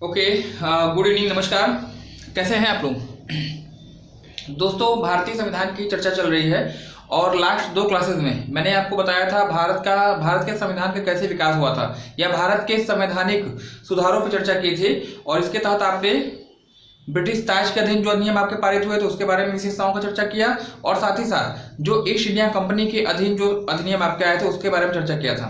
Okay, good evening, नमस्कार। कैसे हैं आप लोग? दोस्तों, भारतीय संविधान की चर्चा चल रही है और लास्ट दो क्लासेस में मैंने आपको बताया था भारत के संविधान का कैसे विकास हुआ था या भारत के संवैधानिक सुधारों पर चर्चा की थी। और इसके तहत आपने ब्रिटिश ताज के अधीन जो अधिनियम आपके पारित हुए थे उसके बारे में विशेषताओं का चर्चा किया और साथ ही साथ जो ईस्ट इंडिया कंपनी के अधीन जो अधिनियम आपके आए थे उसके बारे में चर्चा किया था।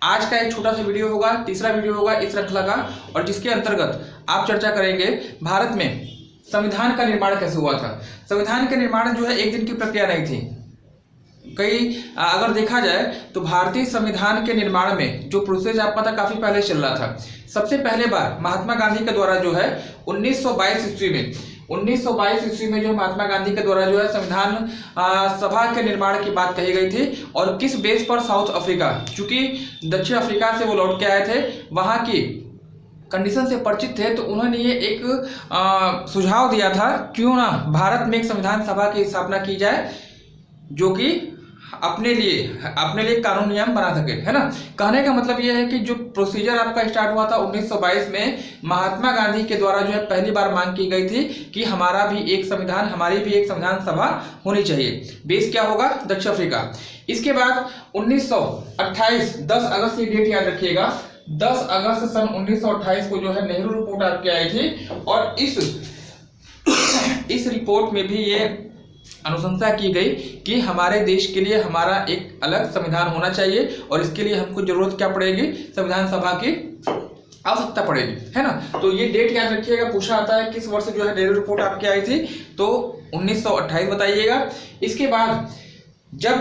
आज का एक छोटा सा वीडियो होगा, तीसरा वीडियो होगा इस श्रृंखला का, और जिसके अंतर्गत आप चर्चा करेंगे भारत में संविधान का निर्माण कैसे हुआ था। संविधान का निर्माण जो है एक दिन की प्रक्रिया नहीं थी। अगर देखा जाए तो भारतीय संविधान के निर्माण में जो प्रोसेस आपका था काफी पहले चल रहा था। सबसे पहले बार महात्मा गांधी के द्वारा जो है 1922 ईस्वी में जो महात्मा गांधी के द्वारा जो है संविधान सभा के निर्माण की बात कही गई थी। और किस बेस पर? साउथ अफ्रीका, चूंकि दक्षिण अफ्रीका से वो लौट के आए थे, वहां की कंडीशन से परिचित थे, तो उन्होंने ये एक सुझाव दिया था क्यों ना भारत में एक संविधान सभा की स्थापना की जाए जो कि अपने लिए कानून नियम बना सके, है ना। कहने का मतलब यह है कि जो प्रोसीजर आपका स्टार्ट हुआ था 1922 में महात्मा गांधी के द्वारा जो है पहली बार मांग की गई थी कि हमारी भी एक संविधान सभा होनी चाहिए। बेस क्या होगा? दक्षिण अफ्रीका। इसके बाद 1928 10 अगस्त की डेट याद रखिएगा, 10 अगस्त सन 1928 को जो है नेहरू रिपोर्ट आपके आई थी। और इस रिपोर्ट में भी ये अनुशंसा की गई कि हमारे देश के लिए हमारा एक अलग संविधान होना चाहिए और इसके लिए हमको जरूरत क्या पड़ेगी? संविधान सभा की आवश्यकता पड़ेगी, है ना। तो ये डेट याद रखिएगा, पूछा आता है किस वर्ष जो है नेहरू रिपोर्ट आपकी आई थी, तो 1928 बताइएगा। इसके बाद जब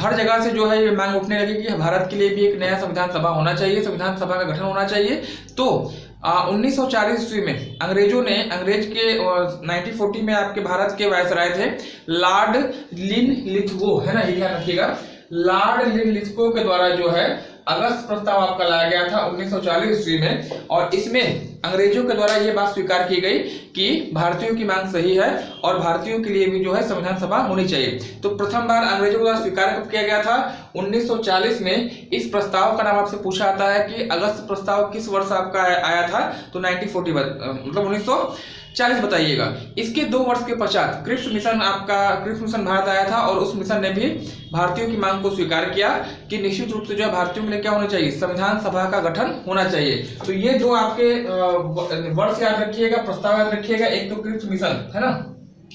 हर जगह से जो है ये मांग उठने लगी कि भारत के लिए भी एक नया संविधान सभा होना चाहिए, संविधान सभा का गठन होना चाहिए, तो 1940 ईस्वी में अंग्रेज के 1940 में आपके भारत के वायसराय थे लॉर्ड लिनलिथगो, है ना, ये ध्यान रखिएगा। लॉर्ड लिनलिथगो के द्वारा जो है अगस्त प्रस्ताव आपका लाया गया था 1940 ईस्वी में, और इसमें अंग्रेजों के द्वारा ये बात स्वीकार की गई कि भारतीयों की मांग सही है और भारतीयों के लिए भी जो है संविधान सभा होनी चाहिए। तो प्रथम बार अंग्रेजों के द्वारा स्वीकार कब किया गया था? 1940 में। इस प्रस्ताव का नाम आपसे पूछा आता है कि अगस्त प्रस्ताव किस वर्ष आपका आया था, तो 1940 मतलब 1940 बताइएगा। इसके 2 वर्ष के पश्चात क्रिप्स मिशन भारत आया था और उस मिशन ने भी भारतीयों की मांग को स्वीकार किया कि निश्चित रूप से जो है भारतीयों के लिए क्या होना चाहिए? संविधान सभा का गठन होना चाहिए। तो ये दो आपके वर्ष याद रखिएगा, प्रस्ताव याद रखिएगा। एक तो क्रिप्स मिशन, है ना,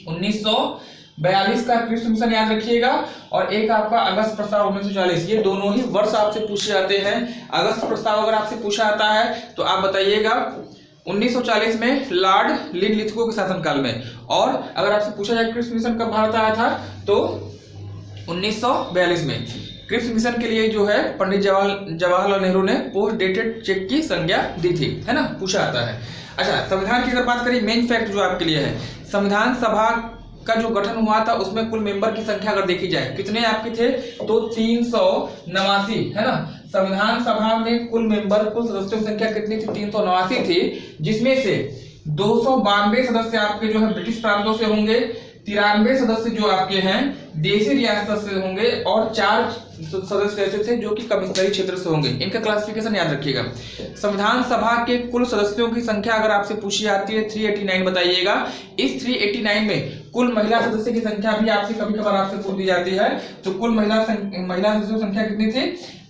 1942 का क्रिप्स मिशन याद रखिएगा, और एक आपका अगस्त प्रस्ताव 1940। ये दोनों ही वर्ष आपसे पूछे जाते हैं। अगस्त प्रस्ताव अगर आपसे पूछा आता है तो आप बताइएगा 1940 में लॉर्ड लिनलिथगो के शासनकाल में, और अगर आपसे पूछा जाए क्रिप्स मिशन कब भारत आया था तो 1942 में। क्रिप्स मिशन के लिए जो है पंडित जवाहरलाल नेहरू ने पोस्ट डेटेड चेक की संज्ञा दी थी, है ना, पूछा आता है। अच्छा, संविधान की अगर बात करें, मेन फैक्ट जो आपके लिए है, संविधान सभा का जो गठन हुआ था उसमें कुल मेंबर की संख्या अगर देखी जाए कितने आपके थे, तो 389, है ना। संविधान सभा में कुल सदस्यों की संख्या कितनी थी? 389 थी, जिसमें से 292 सदस्य आपके जो है ब्रिटिश प्रांतों से होंगे, 93 सदस्य जो आपके हैं देशी रियासत से होंगे, और 4 सदस्य ऐसे थे जो कि कमिश्नरी क्षेत्र से होंगे। इनका क्लासिफिकेशन याद रखिएगा। संविधान सभा के कुल सदस्यों की संख्या अगर आपसे पूछी जाती है 389 बताइएगा। इस 389 में कुल महिला सदस्य की संख्या भी आपसे कभी कभार आपसे पूछ दी जाती है, तो कुल महिला सदस्यों की संख्या कितनी थी?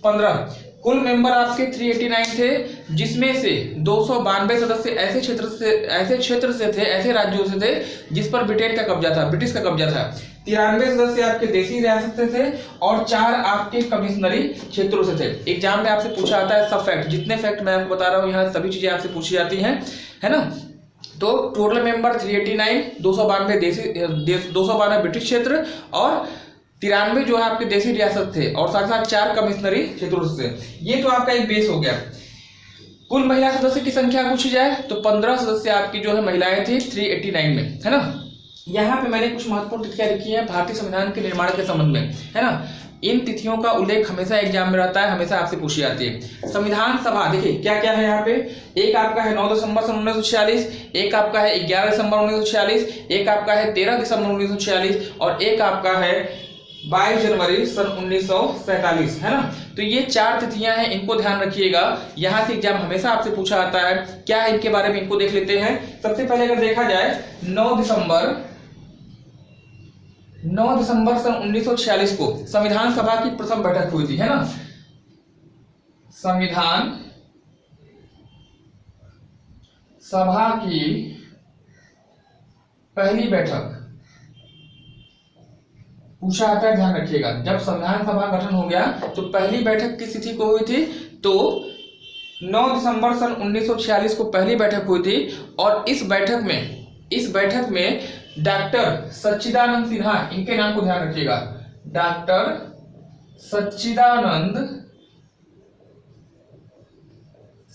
15। कुल मेंबर आपके 389 थे, जिसमें से 292 सदस्य ऐसे क्षेत्र से थे, ऐसे राज्यों से थे जिस पर ब्रिटेन का कब्जा था, ब्रिटिश का कब्जा था। 93 सदस्य आपके देशी रियासत से थे और 4 आपके कमिश्नरी क्षेत्रों से थे। एग्जाम में आपसे पूछा आता है सब फैक्ट, जितने फैक्ट मैं आपको बता रहा हूँ यहाँ सभी चीजें आपसे पूछी जाती हैं, है ना। तो टोटल मेंबर 389, 292 ब्रिटिश क्षेत्र और 93 जो है आपके देशी रियासत थे, और साथ साथ 4 कमिश्नरी क्षेत्रों से। ये तो आपका एक बेस हो गया। कुल महिला सदस्य की संख्या पूछी जाए तो 15 सदस्य आपकी जो है महिलाएं थी 389 में, है ना। यहाँ पे मैंने कुछ महत्वपूर्ण तिथियां लिखी हैं भारतीय संविधान के निर्माण के संबंध में, है ना। इन तिथियों का उल्लेख हमेशा एग्जाम में रहता है, हमेशा आपसे पूछी जाती है। संविधान सभा देखिए क्या क्या है यहाँ पे, एक आपका है 9 दिसंबर सन 1946, एक आपका है 11 दिसंबर 1946, एक आपका है 13 दिसंबर 1946, और एक आपका है 22 जनवरी सन 1947, है ना। तो ये 4 तिथियां हैं, इनको ध्यान रखिएगा। यहाँ से एग्जाम हमेशा आपसे पूछा आता है। क्या है इनके बारे में, इनको देख लेते हैं। सबसे पहले अगर देखा जाए 9 दिसंबर सन 1946 को संविधान सभा की प्रथम बैठक हुई थी, है ना। संविधान सभा की पहली बैठक पूछा आता है, ध्यान रखिएगा। जब संविधान सभा गठन हो गया तो पहली बैठक किस तिथि को हुई थी, तो 9 दिसंबर सन 1946 को पहली बैठक हुई थी। और इस बैठक में डॉक्टर सच्चिदानंद सिन्हा, इनके नाम को ध्यान रखिएगा, डॉक्टर सच्चिदानंद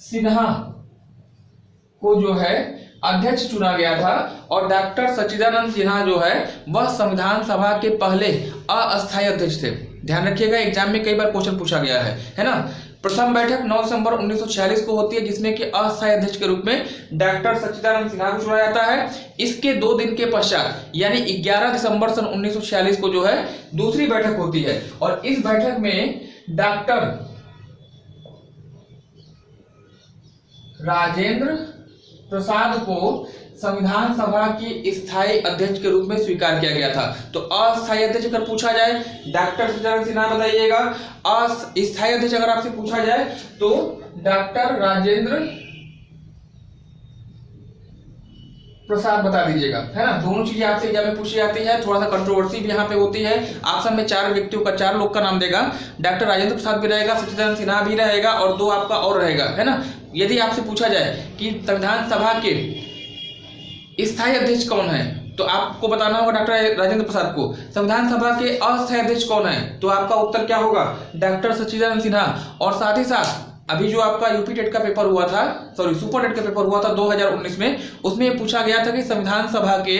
सिन्हा को जो है अध्यक्ष चुना गया था। और डॉक्टर सच्चिदानंद सिन्हा जो है वह संविधान सभा के पहले अस्थायी अध्यक्ष थे। ध्यान रखिएगा, एग्जाम में कई बार क्वेश्चन पूछा गया है ना। प्रथम बैठक 9 दिसंबर 1946 को होती है, जिसमें कि अस्थायी अध्यक्ष के रूप में डॉक्टर सच्चिदानंद सिन्हा को चुना जाता है। इसके 2 दिन के पश्चात यानी 11 दिसंबर सन 1946 को जो है दूसरी बैठक होती है। और इस बैठक में डॉक्टर राजेंद्र प्रसाद को संविधान सभा की स्थायी अध्यक्ष के रूप में स्वीकार किया गया था। तो अस्थायी अध्यक्ष अगर पूछा जाए डॉक्टर सच्चिदानंद सिन्हा बताइएगा। अस्थायी अध्यक्ष अगर आपसे पूछा जाए तो डॉक्टर राजेंद्र प्रसाद बता दीजिएगा, है ना। दोनों चीजें आपसे एग्जाम में पूछी जाती है। थोड़ा सा कंट्रोवर्सी भी यहाँ पे होती है। ऑप्शन में 4 लोग का नाम देगा। डॉक्टर राजेंद्र प्रसाद भी रहेगा, सच्चिदानंद सिन्हा भी रहेगा और 2 आपका और रहेगा, है ना। यदि आपसे पूछा जाए कि संविधान सभा के स्थायी अध्यक्ष कौन है, तो आपको बताना होगा डॉक्टर राजेंद्र प्रसाद को। संविधान सभा के अस्थायी अध्यक्ष कौन है, तो आपका उत्तर क्या होगा, डॉक्टर सच्चिदानंद सिन्हा। और साथ ही साथ अभी जो आपका यूपी टेट का पेपर हुआ था, सॉरी सुपर टेट का पेपर हुआ था 2019 में, उसमें ये पूछा गया था कि संविधान सभा के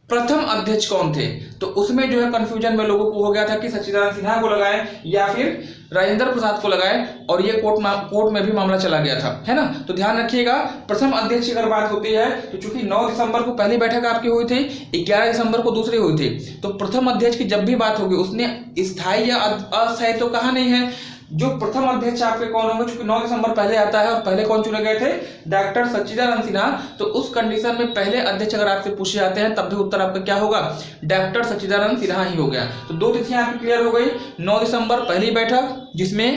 प्रथम अध्यक्ष कौन थे। तो उसमें जो है कंफ्यूजन में लोगों को हो गया था कि सच्चिदानंद सिन्हा को लगाएं या फिर राजेंद्र प्रसाद को लगाएं, और ये कोर्ट में भी मामला चला गया था, है ना। तो ध्यान रखिएगा, प्रथम अध्यक्ष की अगर बात होती है तो चूंकि 9 दिसंबर को पहली बैठक आपकी हुई थी, 11 दिसंबर को दूसरी हुई थी, तो प्रथम अध्यक्ष की जब भी बात होगी उसने स्थायी या अस्थायी तो कहा नहीं है। जो प्रथम अध्यक्ष आपके कौन होंगे, चूंकि 9 दिसंबर पहले आता है और पहले कौन चुने गए थे, डॉक्टर सच्चिदानंद सिन्हा। तो उस कंडीशन में पहले अध्यक्ष अगर आपसे पूछे जाते हैं तब भी उत्तर आपका क्या होगा, डॉक्टर सच्चिदानंद सिन्हा ही हो गया। तो 2 तिथियां आपकी क्लियर हो गई। 9 दिसंबर पहली बैठक जिसमें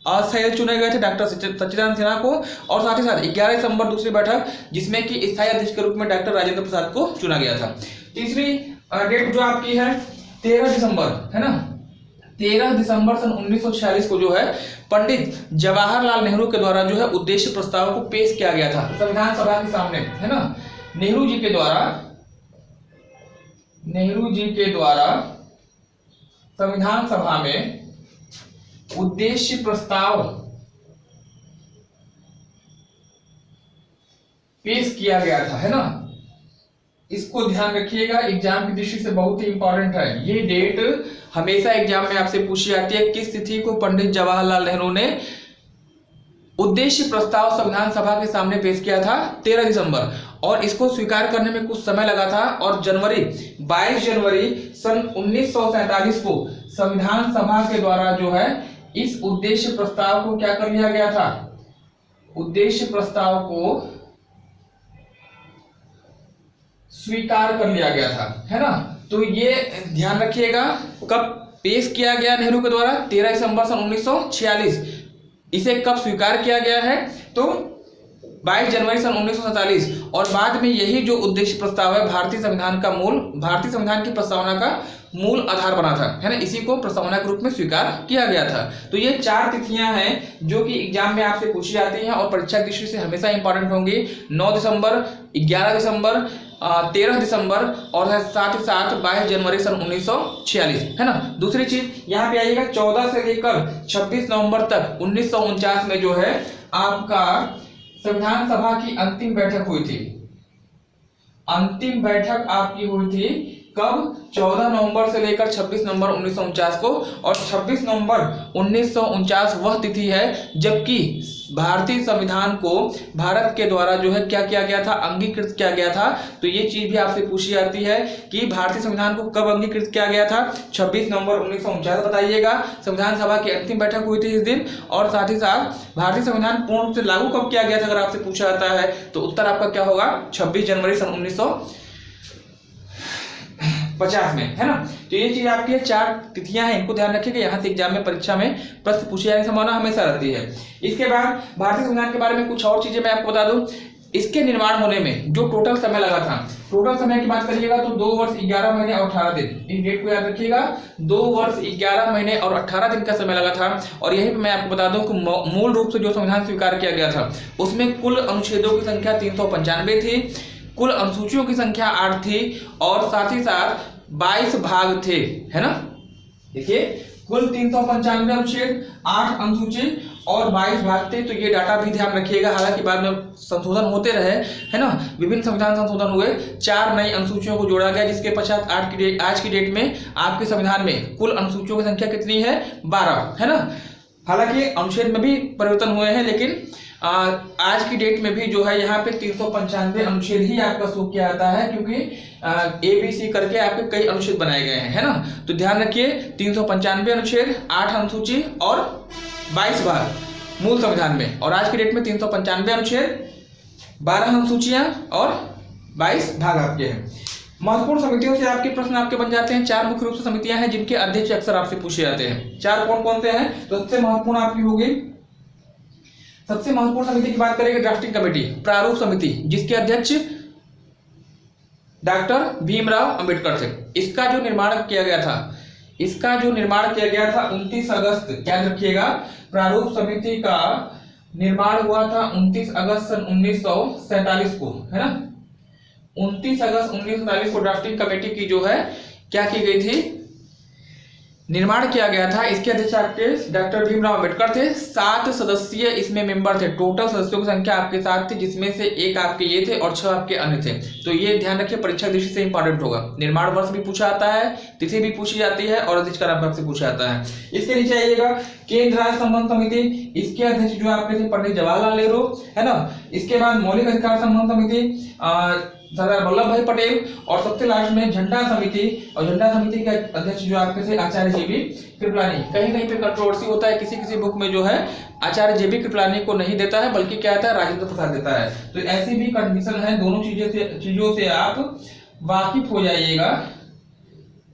अस्थायी चुने गए थे डॉक्टर सच्चिदानंद सिन्हा को, और साथ ही साथ 11 दिसंबर दूसरी बैठक जिसमें कि स्थायी अध्यक्ष के रूप में डॉक्टर राजेंद्र प्रसाद को चुना गया था। तीसरी डेट जो आपकी है 13 दिसंबर, है ना। 13 दिसंबर सन 1946 को जो है पंडित जवाहरलाल नेहरू के द्वारा जो है उद्देश्य प्रस्ताव को पेश किया गया था संविधान सभा के सामने, है ना। नेहरू जी के द्वारा संविधान सभा में उद्देश्य प्रस्ताव पेश किया गया था, है ना। इसको ध्यान रखिएगा, एग्जाम की दृष्टि से बहुत ही इंपॉर्टेंट है। ये डेट हमेशा एग्जाम में आपसे पूछी जाती है, किस तिथि को पंडित जवाहरलाल नेहरू ने उद्देश्य प्रस्ताव संविधान सभा के सामने पेश किया था, 13 दिसंबर। और इसको स्वीकार करने में कुछ समय लगा था, और 22 जनवरी सन 1947 को संविधान सभा के द्वारा जो है इस उद्देश्य प्रस्ताव को क्या कर लिया गया था, उद्देश्य प्रस्ताव को स्वीकार कर लिया गया था, है ना। तो ये ध्यान रखिएगा, कब पेश किया गया नेहरू के द्वारा, 13 दिसंबर सन 1946। इसे कब स्वीकार किया गया है, तो 22 जनवरी सन 1947। और बाद में यही जो उद्देश्य प्रस्ताव है भारतीय संविधान की प्रस्तावना का मूल आधार बना था, है ना। इसी को प्रस्तावना के रूप में स्वीकार किया गया था। तो ये 4 तिथियां हैं जो कि एग्जाम में आपसे पूछी जाती हैं और परीक्षा की दृष्टि से हमेशा इंपॉर्टेंट होंगी। 9 दिसंबर, 11 दिसंबर, 13 दिसंबर और साथ ही साथ 22 जनवरी सन 1946, है ना। दूसरी चीज यहाँ पे आइएगा, 14 से लेकर 26 नवंबर तक 1949 में जो है आपका संविधान सभा की अंतिम बैठक हुई थी। अंतिम बैठक आपकी हुई थी कब, 14 नवंबर से लेकर 26 नवंबर 1949 को। और 26 नवंबर 1949 वह तिथि है जबकि भारतीय संविधान को भारत के द्वारा जो है क्या किया गया था, अंगीकृत किया गया था। तो ये चीज भी आपसे पूछी जाती है कि भारतीय संविधान को कब अंगीकृत किया गया था। 26 नवंबर 1949 बताइएगा। संविधान सभा की अंतिम बैठक हुई थी इस दिन। और साथ ही साथ भारतीय संविधान पूर्ण रूप से लागू कब किया गया था अगर आपसे पूछा जाता है तो उत्तर आपका क्या होगा, 26 जनवरी सन 1950 में, है ना। तो ये चीज आपकी 4 तिथियां हैं, इनको ध्यान रखिएगा। यहाँ से एग्जाम में, परीक्षा में प्रश्न पूछे जाने की संभावना हमेशा रहती है। इसके बाद भारतीय संविधान के बारे में कुछ और चीजें मैं आपको बता दूं। इसके निर्माण होने में जो टोटल समय लगा था, टोटल समय की बात करिएगा तो 2 वर्ष 11 महीने और 18 दिन। इस डेट को याद रखिएगा, 2 वर्ष 11 महीने और 18 दिन का समय लगा था। और यही मैं आपको बता दूं कि मूल रूप से जो संविधान स्वीकार किया गया था उसमें कुल अनुच्छेदों की संख्या 395 थी, कुल अनुसूचियों की संख्या 8 थी और साथ ही साथ 22 भाग थे, है ना। देखिए कुल 395 अनुच्छेद, 8 अनुसूची और 22 भाग थे। तो ये डाटा भी ध्यान रखिएगा। हालांकि बाद में संशोधन होते रहे, है ना, विभिन्न संविधान संशोधन हुए, 4 नई अनुसूचियों को जोड़ा गया, जिसके पश्चात आज की डेट में आपके संविधान में कुल अनुसूचियों की संख्या कितनी है, 12, है ना। हालांकि अनुच्छेद में भी परिवर्तन हुए हैं, लेकिन आज की डेट में भी जो है यहाँ पे 395 अनुच्छेद ही आपका शो किया जाता है, क्योंकि ABC करके आपके कई अनुच्छेद बनाए गए हैं, है ना। तो ध्यान रखिए 395 अनुच्छेद, 8 अनुसूची और 22 भाग मूल संविधान में। और आज की डेट में 395 अनुच्छेद, 12 अनुसूचियां और 22 भाग आपके हैं। महत्वपूर्ण समितियों से आपके प्रश्न आपके बन जाते हैं। 4 मुख्य रूप से समितियां हैं जिनके अध्यक्ष अक्सर आपसे पूछे जाते हैं। 4 कौन कौन से हैं, तो सबसे महत्वपूर्ण आपकी होगी, सबसे महत्वपूर्ण समिति की बात करेंगे ड्राफ्टिंग कमेटी, प्रारूप समिति, जिसके अध्यक्ष डॉक्टर भीमराव अंबेडकर थे। इसका जो निर्माण किया गया था 29 अगस्त, याद रखिएगा, प्रारूप समिति का निर्माण हुआ था 29 अगस्त सन 1947 को, है ना। 29 अगस्त 1947 को ड्राफ्टिंग कमेटी की जो है क्या की गई थी, निर्माण किया गया था। इसके अध्यक्ष आपके डॉक्टर भीमराव अंबेडकर थे। 7 सदस्यीय इसमें मेंबर थे। टोटल सदस्यों की संख्या आपके 7 थी, जिसमें से 1 आपके ये थे और 6 आपके अन्य थे। तो ये ध्यान रखिए, परीक्षा दृष्टि से इंपॉर्टेंट होगा। निर्माण वर्ष भी पूछा जाता है, तिथि भी पूछी जाती है और अध्यक्ष का नाम आपसे पूछा जाता है। इसके नीचे आइएगा केंद्र राज्य संबंध समिति, इसके अध्यक्ष जो आपके थे पंडित जवाहरलाल नेहरू, है ना। इसके बाद मौलिक अधिकार संबंध समिति सरदार वल्लभ भाई पटेल और सबसे लास्ट में झंडा समिति, और झंडा समिति के अध्यक्ष जो आपके थे आचार्य JB कृपलानी। कहीं कहीं पे कंट्रोवर्सी होता है, किसी बुक में जो है आचार्य JB कृपलानी को नहीं देता है, बल्कि क्या आता है, राजेंद्र प्रसाद देता है। तो ऐसी भी कंडीशन है, दोनों चीजों से आप वाकिफ हो जाइएगा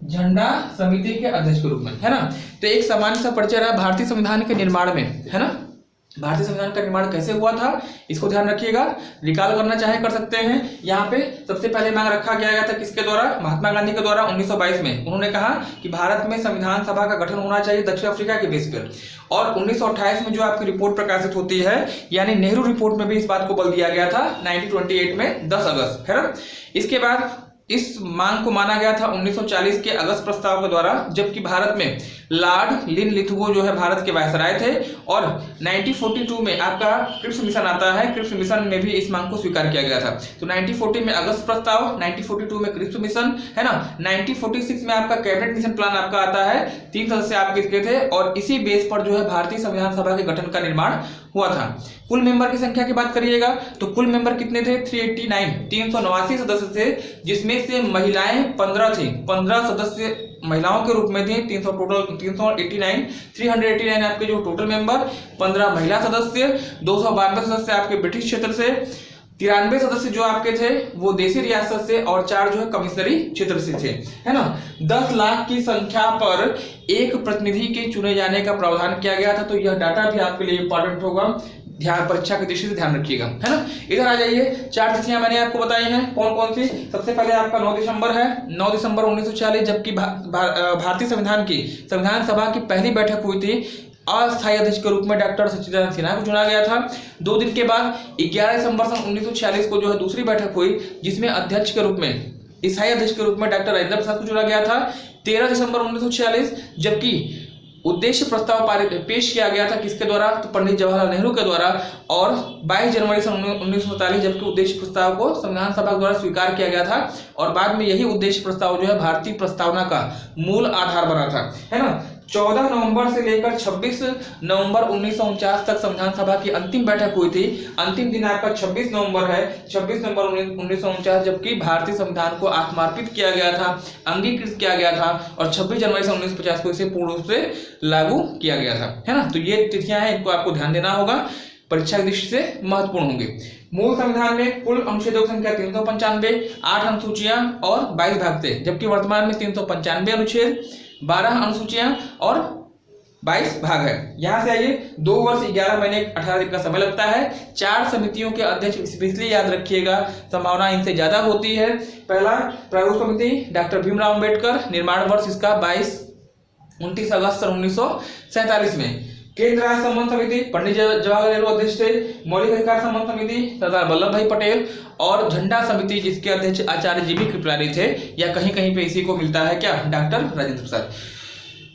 झंडा समिति के अध्यक्ष के रूप में, है ना। तो एक सामान्य सा परिचय रहा भारतीय संविधान के निर्माण में, है ना। भारतीय संविधान का निर्माण कैसे हुआ था इसको ध्यान रखिएगा। रिकॉल करना चाहे कर सकते हैं। यहाँ पे सबसे पहले मांग रखा गया था किसके द्वारा, महात्मा गांधी के द्वारा 1922 में। उन्होंने कहा कि भारत में संविधान सभा का गठन होना चाहिए दक्षिण अफ्रीका के बेस पर। और 1928 में जो आपकी रिपोर्ट प्रकाशित होती है, यानी नेहरू रिपोर्ट में भी इस बात को बल दिया गया था 1928 में 10 अगस्त, है ना। इसके बाद इस मांग को माना गया था 1940 के अगस्त प्रस्ताव के द्वारा, जबकि भारत में लॉर्ड लिनलिथगो जो है भारत के वायसराय थे। और 1942 में आपका क्रिप्स मिशन आता है, क्रिप्स मिशन में भी इस मांग को स्वीकार किया गया था। तो 1940 में अगस्त प्रस्ताव, 1942 में क्रिप्स मिशन, है ना। 1946 में आपका कैबिनेट मिशन प्लान आपका आता है, 3 सदस्य आपके इसके थे और इसी बेस पर जो है भारतीय संविधान सभा के गठन का निर्माण हुआ था। कुल मेंबर की संख्या की बात करिएगा तो कुल मेंबर कितने थे, 389 सदस्य थे, जिसमें से महिलाएं 15 थी, 15 सदस्य महिलाओं के रूप में थे। 389 आपके जो टोटल मेंबर, 15 महिला सदस्य, 292 सदस्य आपके ब्रिटिश क्षेत्र से, 93 सदस्य जो आपके थे वो देसी रियासत से और 4 जो है कमिश्नरी क्षेत्र से थे, है ना। 10 लाख की संख्या पर एक प्रतिनिधि के चुने जाने का प्रावधान किया गया था। तो यह डाटा भी आपके लिए इंपॉर्टेंट होगा, ध्यान परीक्षा की दृष्टि से ध्यान रखिएगा, है ना। इधर आ जाइए, 4 तिथियां मैंने आपको बताई हैं, कौन कौन सी। सबसे पहले आपका 9 दिसंबर है, 9 दिसंबर 1946, जबकि भारतीय संविधान की संविधान सभा की पहली बैठक हुई थी। अस्थायी अध्यक्ष के रूप में डॉक्टर सच्चिदानंद सिन्हा को चुना गया था। 2 दिन के बाद 11 दिसंबर सन 1946 को जो है दूसरी बैठक हुई, जिसमें अध्यक्ष के रूप में, स्थायी अध्यक्ष के रूप में डॉक्टर राजेंद्र प्रसाद को चुना गया था। 13 दिसंबर 1946, जबकि उद्देश्य प्रस्ताव पेश किया गया था किसके द्वारा, तो पंडित जवाहरलाल नेहरू के द्वारा। और 22 जनवरी सन 1947, जबकि उद्देश्य प्रस्ताव को संविधान सभा द्वारा स्वीकार किया गया था और बाद में यही उद्देश्य प्रस्ताव जो है भारतीय प्रस्तावना का मूल आधार बना था, है ना। 14 नवंबर से लेकर 26 नवंबर 1949 तक संविधान सभा की अंतिम बैठक हुई थी। अंतिम दिन आपका 26 नवंबर है, 26 नवंबर 1949, जबकि भारतीय संविधान को आत्मार्पित किया गया था, अंगीकृत किया गया था, और 26 जनवरी से 1950 को इसे पूर्ण रूप से लागू किया गया था, है ना। तो ये तिथियां हैं, इनको आपको ध्यान देना होगा, परीक्षा की दृष्टि से महत्वपूर्ण होंगे। मूल संविधान में कुल अनुच्छेदों की संख्या 395, 8 अनुसूचियां और 22 भाग थे, जबकि वर्तमान में 395 अनुच्छेद, 12 अनुसूचियां और 22 भाग है। यहां से आइए, 2 वर्ष 11 महीने 18 दिन का समय लगता है। 4 समितियों के अध्यक्ष, इसलिए याद रखिएगा, संभावना इनसे ज्यादा होती है। पहला प्रारूप समिति डॉक्टर भीमराव अम्बेडकर, निर्माण वर्ष इसका 29 अगस्त 1947 में। केंद्र राज्य संबंध समिति पंडित जवाहरलाल नेहरू अध्यक्ष थे। मौलिक अधिकार संबंध समिति सरदार वल्लभ भाई पटेल, और झंडा समिति जिसके अध्यक्ष आचार्य जीबी कृपलानी थे, या कहीं कहीं पे इसी को मिलता है क्या, डॉक्टर राजेंद्र प्रसाद।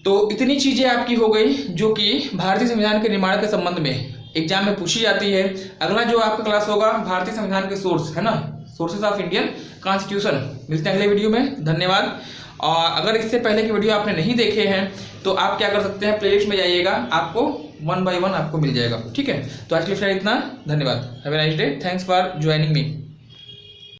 तो इतनी चीजें आपकी हो गई जो कि भारतीय संविधान के निर्माण के संबंध में एग्जाम में पूछी जाती है। अगला जो आपका क्लास होगा भारतीय संविधान के सोर्स, है ना, सोर्सेस ऑफ इंडियन कॉन्स्टिट्यूशन। मिलते हैं अगले वीडियो में, धन्यवाद। और अगर इससे पहले की वीडियो आपने नहीं देखे हैं तो आप क्या कर सकते हैं, प्लेलिस्ट में जाइएगा, आपको 1 by 1 आपको मिल जाएगा, ठीक है। तो आज के लिए इतना, धन्यवाद। Have a nice day, thanks for joining me.